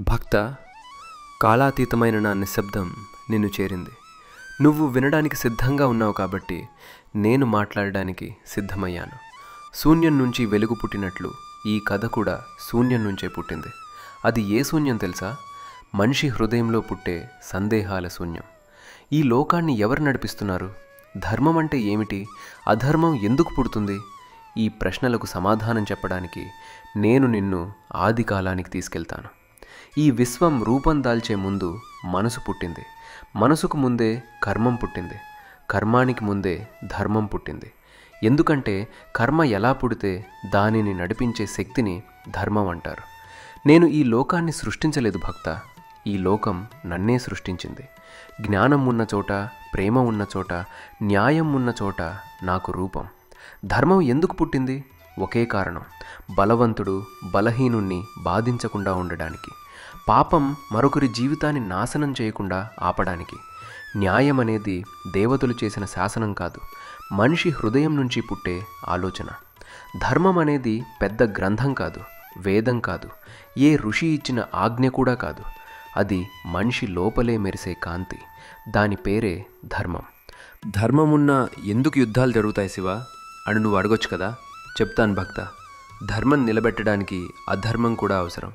భక్త, కాలాతీతమైన నా నిశ్శబ్దం నిన్ను చేరింది. నువ్వు వినడానికి సిద్ధంగా ఉన్నావు కాబట్టి నేను మాట్లాడడానికి సిద్ధమయ్యాను. శూన్యం నుంచి వెలుగు పుట్టినట్లు ఈ కథ కూడా శూన్యం నుంచే పుట్టింది. అది ఏ శూన్యం తెలుసా? మనిషి హృదయంలో పుట్టే సందేహాల శూన్యం. ఈ లోకాన్ని ఎవరు నడిపిస్తున్నారు? ధర్మం అంటే ఏమిటి? అధర్మం ఎందుకు పుడుతుంది? ఈ ప్రశ్నలకు సమాధానం చెప్పడానికి నేను నిన్ను ఆది కాలానికి తీసుకెళ్తాను. ఈ విశ్వం రూపం దాల్చే ముందు మనసు పుట్టింది. మనసుకు ముందే కర్మం పుట్టింది. కర్మానికి ముందే ధర్మం పుట్టింది. ఎందుకంటే కర్మ ఎలా పుడితే దానిని నడిపించే శక్తిని ధర్మం అంటారు. నేను ఈ లోకాన్ని సృష్టించలేదు భక్త, ఈ లోకం నన్నే సృష్టించింది. జ్ఞానం ఉన్న చోట, ప్రేమ ఉన్న చోట, న్యాయం ఉన్న చోట నాకు రూపం. ధర్మం ఎందుకు పుట్టింది? ఒకే కారణం, బలవంతుడు బలహీనుణ్ణి బాధించకుండా ఉండడానికి, పాపం మరొకరి జీవితాన్ని నాశనం చేయకుండా ఆపడానికి. న్యాయం అనేది దేవతలు చేసిన శాసనం కాదు, మనిషి హృదయం నుంచి పుట్టే ఆలోచన. ధర్మం అనేది పెద్ద గ్రంథం కాదు, వేదం కాదు, ఏ ఋషి ఇచ్చిన ఆజ్ఞ కూడా కాదు. అది మనిషి లోపలే మెరిసే కాంతి. దాని పేరే ధర్మం. ధర్మమున్నా ఎందుకు యుద్ధాలు జరుగుతాయి శివ అని నువ్వు అడగొచ్చు కదా. చెప్తాను భక్త. ధర్మం నిలబెట్టడానికి అధర్మం కూడా అవసరం.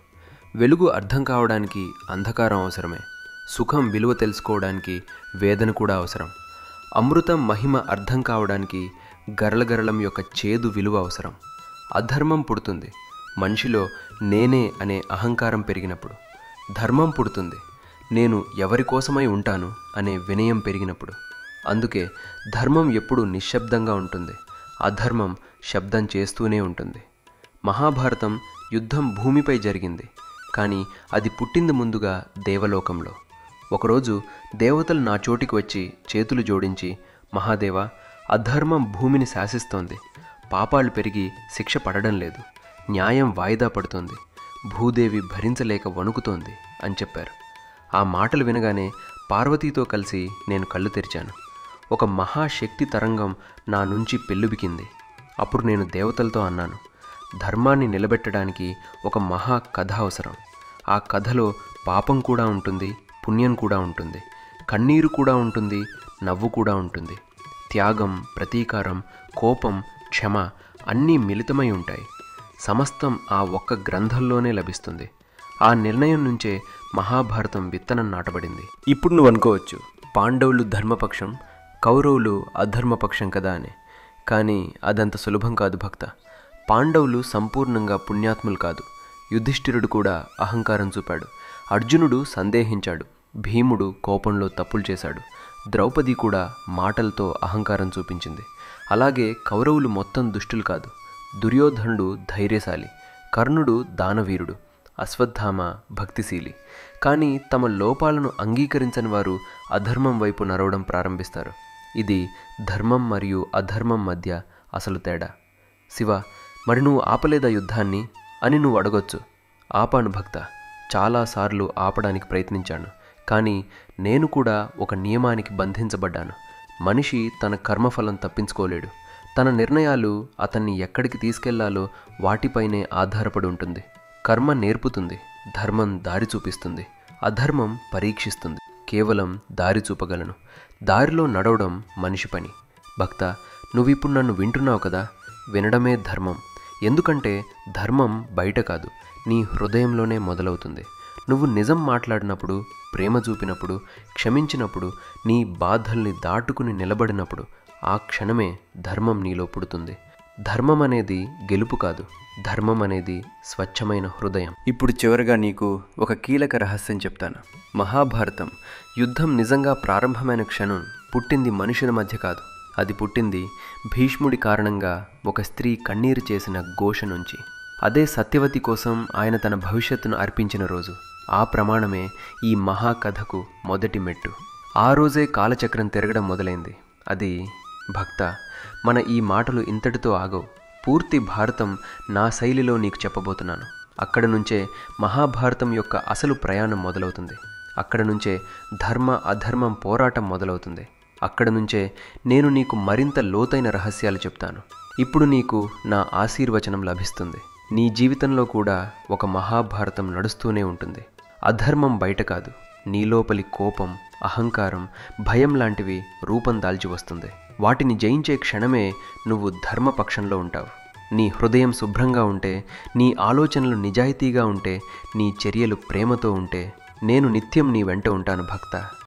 వెలుగు అర్థం కావడానికి అంధకారం అవసరమే. సుఖం విలువ తెలుసుకోవడానికి వేదన కూడా అవసరం. అమృతం మహిమ అర్థం కావడానికి గరళగరళం యొక్క చేదు విలువ అవసరం. అధర్మం పుడుతుంది మనిషిలో నేనే అనే అహంకారం పెరిగినప్పుడు. ధర్మం పుడుతుంది నేను ఎవరి కోసమై ఉంటాను అనే వినయం పెరిగినప్పుడు. అందుకే ధర్మం ఎప్పుడూ నిశ్శబ్దంగా ఉంటుంది, అధర్మం శబ్దం చేస్తూనే ఉంటుంది. మహాభారతం యుద్ధం భూమిపై జరిగింది, కానీ అది పుట్టింది ముందుగా దేవలోకంలో. ఒకరోజు దేవతలు నా చోటికి వచ్చి చేతులు జోడించి, మహాదేవ, అధర్మం భూమిని శాసిస్తోంది, పాపాలు పెరిగి శిక్ష పడడం లేదు, న్యాయం వాయిదా పడుతోంది, భూదేవి భరించలేక వణుకుతోంది అని చెప్పారు. ఆ మాటలు వినగానే పార్వతీతో కలిసి నేను కళ్ళు తెరిచాను. ఒక మహాశక్తి తరంగం నా నుంచి పెల్లుబికింది. అప్పుడు నేను దేవతలతో అన్నాను, ధర్మాన్ని నిలబెట్టడానికి ఒక మహా కథ అవసరం. ఆ కథలో పాపం కూడా ఉంటుంది, పుణ్యం కూడా ఉంటుంది, కన్నీరు కూడా ఉంటుంది, నవ్వు కూడా ఉంటుంది, త్యాగం, ప్రతీకారం, కోపం, క్షమ అన్నీ మిళితమై ఉంటాయి. సమస్తం ఆ ఒక్క గ్రంథంలోనే లభిస్తుంది. ఆ నిర్ణయం నుంచే మహాభారతం విత్తనం నాటబడింది. ఇప్పుడు నువ్వు అనుకోవచ్చు, పాండవులు ధర్మపక్షం, కౌరవులు అధర్మపక్షం కదా అని. కానీ అదంత సులభం కాదు భక్త. పాండవులు సంపూర్ణంగా పుణ్యాత్ములు కాదు. యుధిష్ఠిరుడు కూడా అహంకారం చూపాడు, అర్జునుడు సందేహించాడు, భీముడు కోపంలో తప్పులు చేశాడు, ద్రౌపది కూడా మాటలతో అహంకారం చూపించింది. అలాగే కౌరవులు మొత్తం దుష్టులు కాదు. దుర్యోధనుడు ధైర్యశాలి, కర్ణుడు దానవీరుడు, అశ్వత్థామ భక్తిశీలి. కానీ తమ లోపాలను అంగీకరించని వారు అధర్మం వైపు నడవడం ప్రారంభిస్తారు. ఇది ధర్మం మరియు అధర్మం మధ్య అసలు తేడా. శివ, మరి నువ్వు ఆపలేదా యుద్ధాన్ని అని నువ్వు అడగొచ్చు. ఆపాను భక్త, చాలాసార్లు ఆపడానికి ప్రయత్నించాను. కానీ నేను కూడా ఒక నియమానికి బంధించబడ్డాను. మనిషి తన కర్మఫలం తప్పించుకోలేడు. తన నిర్ణయాలు అతన్ని ఎక్కడికి తీసుకెళ్లాలో వాటిపైనే ఆధారపడి ఉంటుంది. కర్మ నేర్పుతుంది, ధర్మం దారి చూపిస్తుంది, అధర్మం పరీక్షిస్తుంది. కేవలం దారి చూపగలను, దారిలో నడవడం మనిషి పని. భక్త, నువ్విప్పుడు నన్ను వింటున్నావు కదా, వినడమే ధర్మం. ఎందుకంటే ధర్మం బయట కాదు, నీ హృదయంలోనే మొదలవుతుంది. నువ్వు నిజం మాట్లాడినప్పుడు, ప్రేమ చూపినప్పుడు, క్షమించినప్పుడు, నీ బాధల్ని దాటుకుని నిలబడినప్పుడు, ఆ క్షణమే ధర్మం నీలో పుడుతుంది. ధర్మం అనేది గెలుపు కాదు, ధర్మం అనేది స్వచ్ఛమైన హృదయం. ఇప్పుడు చివరిగా నీకు ఒక కీలక రహస్యం చెప్తాను. మహాభారతం యుద్ధం నిజంగా ప్రారంభమైన క్షణం పుట్టింది మనుషుల మధ్య కాదు. అది పుట్టింది భీష్ముడి కారణంగా ఒక స్త్రీ కన్నీరు చేసిన ఘోష నుంచి. అదే సత్యవతి కోసం ఆయన తన భవిష్యత్తును అర్పించిన రోజు. ఆ ప్రమాణమే ఈ మహాకథకు మొదటి మెట్టు. ఆ రోజే కాలచక్రం తిరగడం మొదలైంది. అది భక్త, మన ఈ మాటలు ఇంతటితో ఆగవు. పూర్తి భారతం నా శైలిలో నీకు చెప్పబోతున్నాను. అక్కడ నుంచే మహాభారతం యొక్క అసలు ప్రయాణం మొదలవుతుంది. అక్కడ నుంచే ధర్మ అధర్మం పోరాటం మొదలవుతుంది. అక్కడ నుంచే నేను నీకు మరింత లోతైన రహస్యాలు చెప్తాను. ఇప్పుడు నీకు నా ఆశీర్వచనం లభిస్తుంది. నీ జీవితంలో కూడా ఒక మహాభారతం నడుస్తూనే ఉంటుంది. అధర్మం బయట కాదు, నీలోపలి కోపం, అహంకారం, భయం లాంటివి రూపం దాల్చి వస్తుంది. వాటిని జయించే క్షణమే నువ్వు ధర్మపక్షంలో ఉంటావు. నీ హృదయం శుభ్రంగా ఉంటే, నీ ఆలోచనలు నిజాయితీగా ఉంటే, నీ చర్యలు ప్రేమతో ఉంటే, నేను నిత్యం నీ వెంట ఉంటాను భక్త.